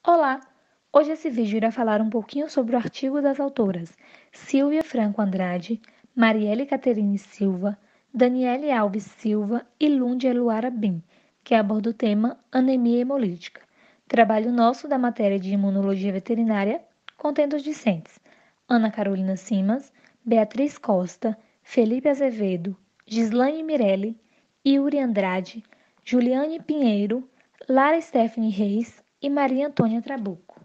Olá! Hoje esse vídeo irá falar um pouquinho sobre o artigo das autoras Silvia Franco Andrade, Marielle Caterine Silva, Daniele Alves Silva e Lúndia Luara Bim, que aborda o tema anemia hemolítica. Trabalho nosso da matéria de imunologia veterinária, contendo os discentes Ana Carolina Simas, Beatriz Costa, Felipe Azevedo, Gislaine Mirelli, Yuri Andrade, Juliane Pinheiro, Lara Stephanie Reis e Maria Antônia Trabuco.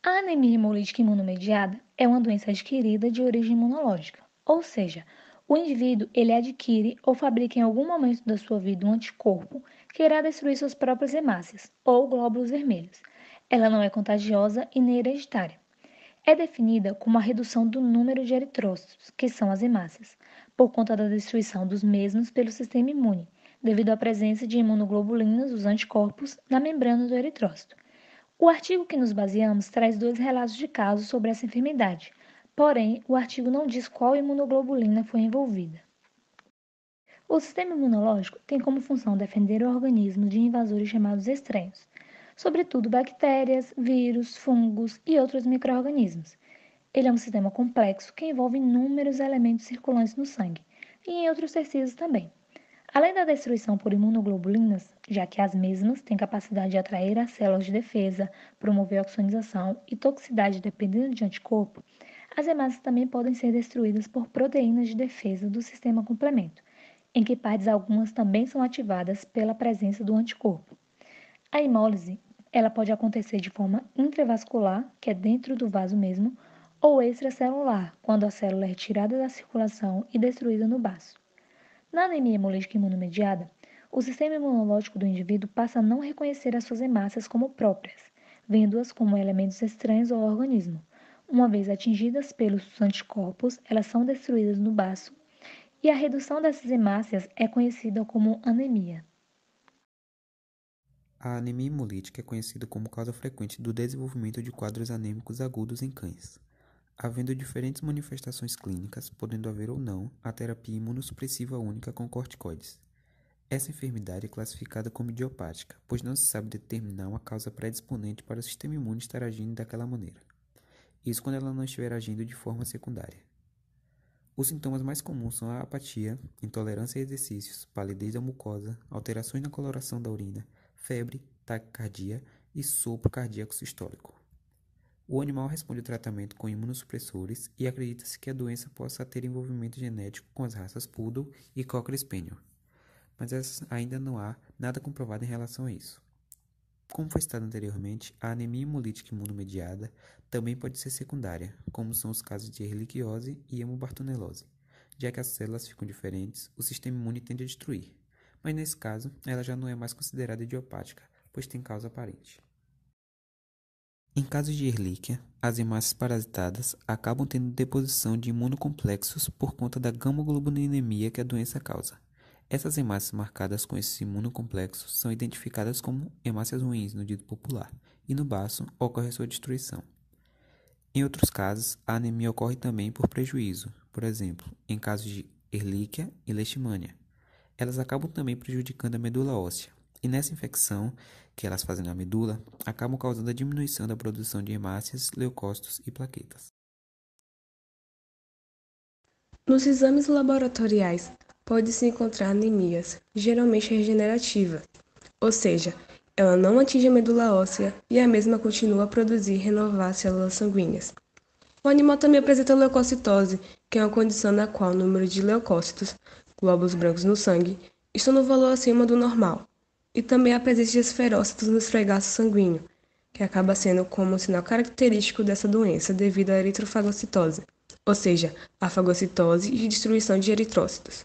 A anemia hemolítica imunomediada é uma doença adquirida de origem imunológica, ou seja, o indivíduo ele adquire ou fabrica em algum momento da sua vida um anticorpo que irá destruir suas próprias hemácias, ou glóbulos vermelhos. Ela não é contagiosa e nem hereditária. É definida como a redução do número de eritrócitos, que são as hemácias, por conta da destruição dos mesmos pelo sistema imune, devido à presença de imunoglobulinas, os anticorpos, na membrana do eritrócito. O artigo que nos baseamos traz 2 relatos de casos sobre essa enfermidade, porém, o artigo não diz qual imunoglobulina foi envolvida. O sistema imunológico tem como função defender o organismo de invasores chamados estranhos, sobretudo bactérias, vírus, fungos e outros micro-organismos. Ele é um sistema complexo que envolve inúmeros elementos circulantes no sangue e em outros tecidos também. Além da destruição por imunoglobulinas, já que as mesmas têm capacidade de atrair as células de defesa, promover a oxonização e toxicidade dependendo de anticorpo, as hemácias também podem ser destruídas por proteínas de defesa do sistema complemento, em que partes algumas também são ativadas pela presença do anticorpo. A hemólise, ela pode acontecer de forma intravascular, que é dentro do vaso mesmo, ou extracelular, quando a célula é retirada da circulação e destruída no baço. Na anemia hemolítica imunomediada, o sistema imunológico do indivíduo passa a não reconhecer as suas hemácias como próprias, vendo-as como elementos estranhos ao organismo. Uma vez atingidas pelos anticorpos, elas são destruídas no baço e a redução dessas hemácias é conhecida como anemia. A anemia hemolítica é conhecida como causa frequente do desenvolvimento de quadros anêmicos agudos em cães, havendo diferentes manifestações clínicas, podendo haver ou não a terapia imunossupressiva única com corticoides. Essa enfermidade é classificada como idiopática, pois não se sabe determinar uma causa predisponente para o sistema imune estar agindo daquela maneira. Isso quando ela não estiver agindo de forma secundária. Os sintomas mais comuns são a apatia, intolerância a exercícios, palidez da mucosa, alterações na coloração da urina, febre, taquicardia e sopro cardíaco sistólico. O animal responde ao tratamento com imunossupressores e acredita-se que a doença possa ter envolvimento genético com as raças Poodle e Cocker Spaniel, mas ainda não há nada comprovado em relação a isso. Como foi citado anteriormente, a anemia hemolítica imunomediada também pode ser secundária, como são os casos de erliquiose e hemobartonelose. Já que as células ficam diferentes, o sistema imune tende a destruir, mas nesse caso, ela já não é mais considerada idiopática, pois tem causa aparente. Em casos de Ehrlichia, as hemácias parasitadas acabam tendo deposição de imunocomplexos por conta da gamoglobulinemia que a doença causa. Essas hemácias marcadas com esses imunocomplexos são identificadas como hemácias ruins no dito popular, e no baço ocorre a sua destruição. Em outros casos, a anemia ocorre também por prejuízo, por exemplo, em casos de Ehrlichia e Leishmania. Elas acabam também prejudicando a medula óssea, e nessa infecção que elas fazem na medula, acabam causando a diminuição da produção de hemácias, leucócitos e plaquetas. Nos exames laboratoriais, pode-se encontrar anemias, geralmente regenerativa, ou seja, ela não atinge a medula óssea e a mesma continua a produzir e renovar as células sanguíneas. O animal também apresenta leucocitose, que é uma condição na qual o número de leucócitos, glóbulos brancos no sangue, estão no valor acima do normal, e também a presença de esferócitos no esfregaço sanguíneo, que acaba sendo como um sinal característico dessa doença devido à eritrofagocitose, ou seja, a fagocitose e destruição de eritrócitos.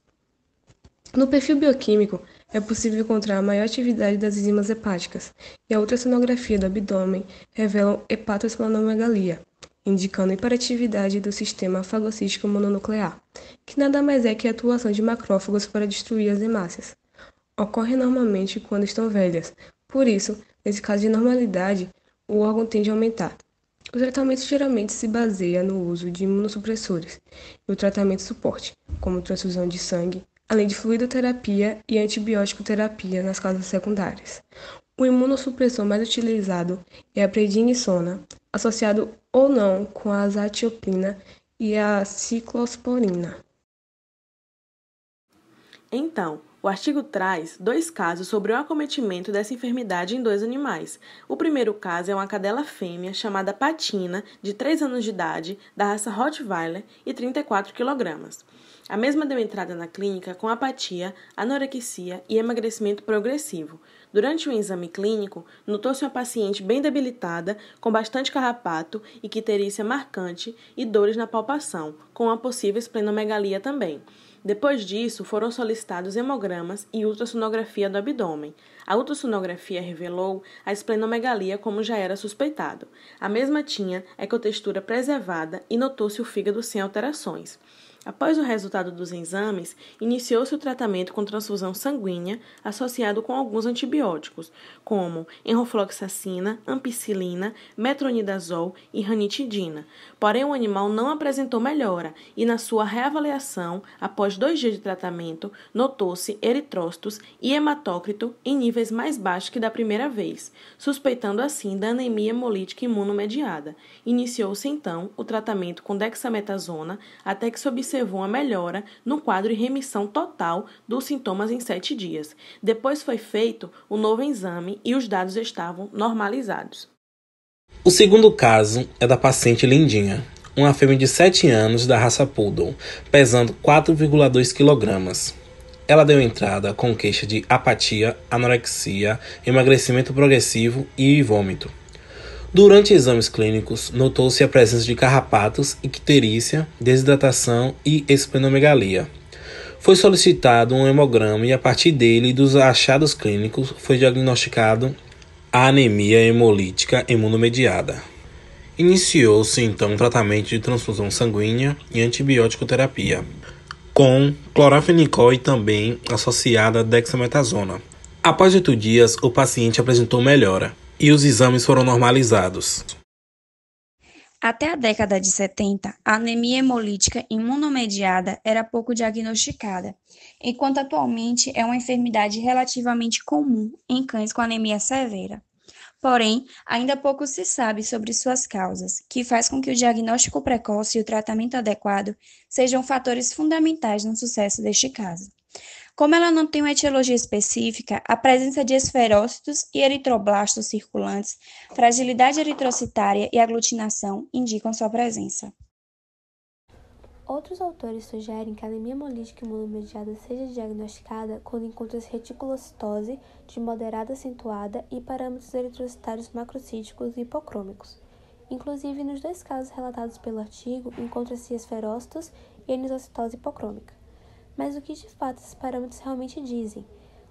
No perfil bioquímico, é possível encontrar a maior atividade das enzimas hepáticas, e a ultrassonografia do abdômen revela hepatosplenomegalia, indicando hiperatividade do sistema fagocítico mononuclear, que nada mais é que a atuação de macrófagos para destruir as hemácias. Ocorre normalmente quando estão velhas, por isso, nesse caso de normalidade, o órgão tende a aumentar. O tratamento geralmente se baseia no uso de imunossupressores e o tratamento suporte, como transfusão de sangue, além de fluidoterapia e antibiótico terapia nas causas secundárias. O imunossupressor mais utilizado é a prednisona, associado ou não com a azathioprina e a ciclosporina. Então, o artigo traz 2 casos sobre o acometimento dessa enfermidade em 2 animais. O primeiro caso é uma cadela fêmea chamada Patina, de 3 anos de idade, da raça Rottweiler e 34 kg. A mesma deu entrada na clínica com apatia, anorexia e emagrecimento progressivo. Durante o exame clínico, notou-se uma paciente bem debilitada, com bastante carrapato, icterícia marcante e dores na palpação, com uma possível esplenomegalia também. Depois disso, foram solicitados hemogramas e ultrassonografia do abdômen. A ultrassonografia revelou a esplenomegalia como já era suspeitado. A mesma tinha ecotextura preservada e notou-se o fígado sem alterações. Após o resultado dos exames, iniciou-se o tratamento com transfusão sanguínea associado com alguns antibióticos, como enrofloxacina, ampicilina, metronidazol e ranitidina. Porém, o animal não apresentou melhora e, na sua reavaliação, após 2 dias de tratamento, notou-se eritrócitos e hematócrito em níveis mais baixos que da primeira vez, suspeitando assim da anemia hemolítica imunomediada. Iniciou-se, então, o tratamento com dexametasona até que se observou uma melhora no quadro e remissão total dos sintomas em 7 dias. Depois foi feito o novo exame e os dados estavam normalizados. O segundo caso é da paciente Lindinha, uma fêmea de 7 anos da raça Poodle, pesando 4,2 kg. Ela deu entrada com queixa de apatia, anorexia, emagrecimento progressivo e vômito. Durante exames clínicos, notou-se a presença de carrapatos, icterícia, desidratação e esplenomegalia. Foi solicitado um hemograma e, a partir dele e dos achados clínicos, foi diagnosticado a anemia hemolítica imunomediada. Iniciou-se, então, um tratamento de transfusão sanguínea e antibiótico terapia, com clorafenicol e também associada a dexametasona. Após 8 dias, o paciente apresentou melhora e os exames foram normalizados. Até a década de 70, a anemia hemolítica imunomediada era pouco diagnosticada, enquanto atualmente é uma enfermidade relativamente comum em cães com anemia severa. Porém, ainda pouco se sabe sobre suas causas, que faz com que o diagnóstico precoce e o tratamento adequado sejam fatores fundamentais no sucesso deste caso. Como ela não tem uma etiologia específica, a presença de esferócitos e eritroblastos circulantes, fragilidade eritrocitária e aglutinação indicam sua presença. Outros autores sugerem que a anemia hemolítica imunomediada seja diagnosticada quando encontra-se reticulocitose de moderada acentuada e parâmetros eritrocitários macrocíticos e hipocrômicos. Inclusive, nos 2 casos relatados pelo artigo, encontra-se esferócitos e anisocitose hipocrômica. Mas o que de fato esses parâmetros realmente dizem?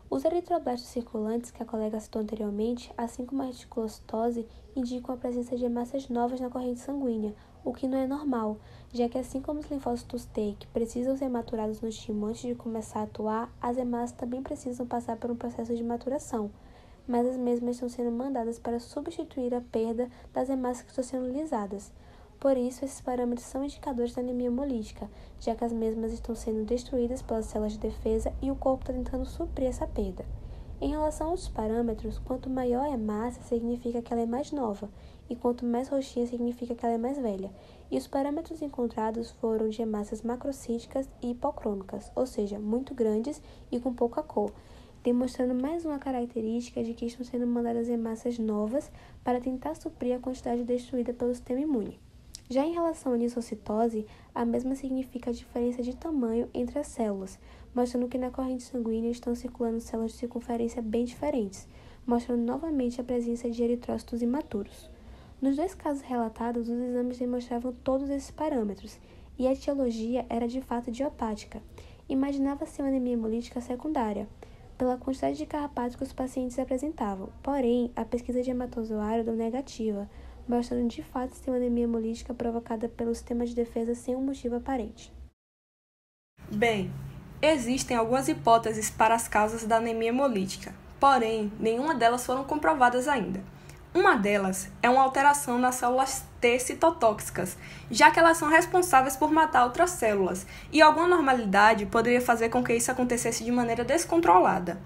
Os eritroblastos circulantes que a colega citou anteriormente, assim como a reticulocitose, indicam a presença de hemácias novas na corrente sanguínea, o que não é normal, já que assim como os linfócitos T, que precisam ser maturados no timo antes de começar a atuar, as hemácias também precisam passar por um processo de maturação, mas as mesmas estão sendo mandadas para substituir a perda das hemácias que estão sendo lisadas. Por isso, esses parâmetros são indicadores da anemia hemolítica, já que as mesmas estão sendo destruídas pelas células de defesa e o corpo está tentando suprir essa perda. Em relação aos parâmetros, quanto maior a hemácia, significa que ela é mais nova, e quanto mais roxinha, significa que ela é mais velha. E os parâmetros encontrados foram de hemácias macrocíticas e hipocrômicas, ou seja, muito grandes e com pouca cor, demonstrando mais uma característica de que estão sendo mandadas hemácias novas para tentar suprir a quantidade destruída pelo sistema imune. Já em relação à anisocitose, a mesma significa a diferença de tamanho entre as células, mostrando que na corrente sanguínea estão circulando células de circunferência bem diferentes, mostrando novamente a presença de eritrócitos imaturos. Nos 2 casos relatados, os exames demonstravam todos esses parâmetros, e a etiologia era de fato idiopática. Imaginava-se uma anemia hemolítica secundária, pela quantidade de carrapatos que os pacientes apresentavam, porém, a pesquisa de hematozoário deu negativa, mostrando de fato ser uma anemia hemolítica provocada pelo sistema de defesa sem um motivo aparente. Bem, existem algumas hipóteses para as causas da anemia hemolítica, porém, nenhuma delas foram comprovadas ainda. Uma delas é uma alteração nas células T citotóxicas, já que elas são responsáveis por matar outras células, e alguma normalidade poderia fazer com que isso acontecesse de maneira descontrolada.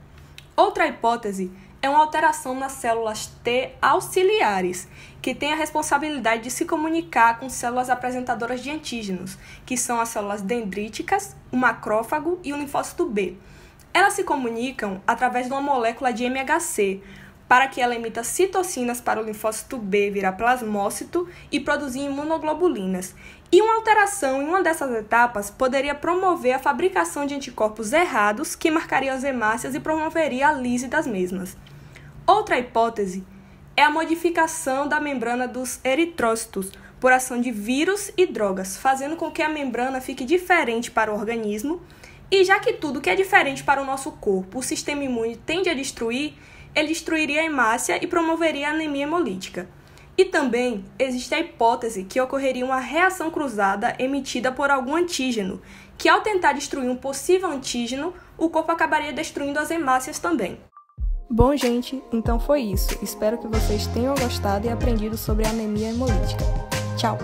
Outra hipótese é uma alteração nas células T auxiliares, que tem a responsabilidade de se comunicar com células apresentadoras de antígenos, que são as células dendríticas, o macrófago e o linfócito B. Elas se comunicam através de uma molécula de MHC, para que ela emita citocinas para o linfócito B virar plasmócito e produzir imunoglobulinas. E uma alteração em uma dessas etapas poderia promover a fabricação de anticorpos errados que marcariam as hemácias e promoveria a lise das mesmas. Outra hipótese é a modificação da membrana dos eritrócitos por ação de vírus e drogas, fazendo com que a membrana fique diferente para o organismo, e já que tudo que é diferente para o nosso corpo, o sistema imune tende a destruir, ele destruiria a hemácia e promoveria a anemia hemolítica. E também existe a hipótese que ocorreria uma reação cruzada emitida por algum antígeno, que ao tentar destruir um possível antígeno, o corpo acabaria destruindo as hemácias também. Bom, gente, então foi isso. Espero que vocês tenham gostado e aprendido sobre a anemia hemolítica. Tchau!